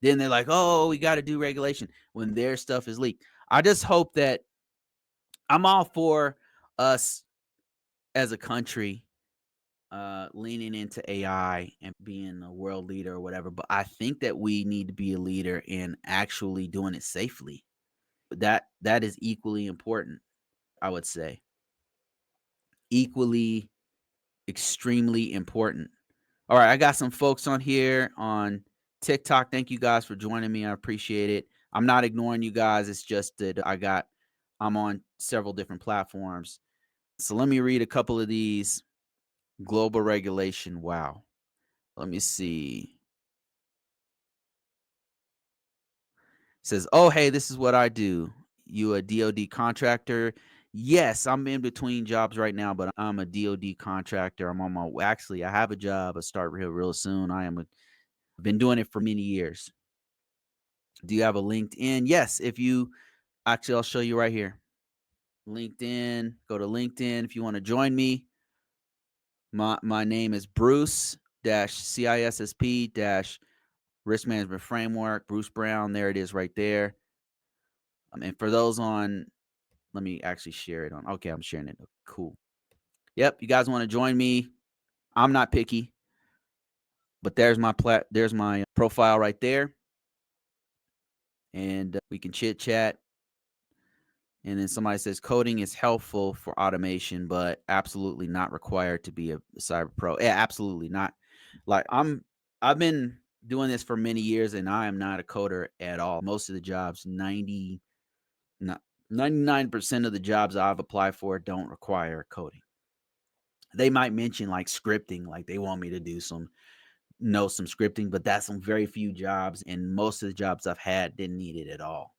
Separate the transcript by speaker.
Speaker 1: Then they're like, oh, we got to do regulation when their stuff is leaked. I just hope that I'm all for us as a country leaning into AI and being a world leader or whatever. But I think that we need to be a leader in actually doing it safely. That is equally important, I would say. Equally, extremely important. All right, I got some folks on here on TikTok. Thank you guys for joining me. I appreciate it. I'm not ignoring you guys. It's just that I'm on several different platforms. So let me read a couple of these. Global regulation. Wow. Let me see. It says, "Oh, hey, this is what I do. You a DoD contractor?" Yes, I'm in between jobs right now, but I'm a DoD contractor. I'm on my actually, I have a job. I start real soon. Been doing it for many years. Do you have a LinkedIn? Yes. If you actually, I'll show you right here. LinkedIn. Go to LinkedIn if you want to join me. My name is Bruce CISSP Risk Management Framework. Bruce Brown. There it is, right there. And for those on, let me actually share it on. Okay, I'm sharing it. Cool. Yep. You guys want to join me? I'm not picky, but there's my profile right there, and we can chit chat. And then somebody says coding is helpful for automation, but absolutely not required to be a cyber pro. Yeah, absolutely not. Like I've been doing this for many years, and I am not a coder at all. Most of the jobs, 99% of the jobs I've applied for don't require coding. They might mention like scripting, like they want me to know some scripting, but that's some very few jobs, and most of the jobs I've had didn't need it at all.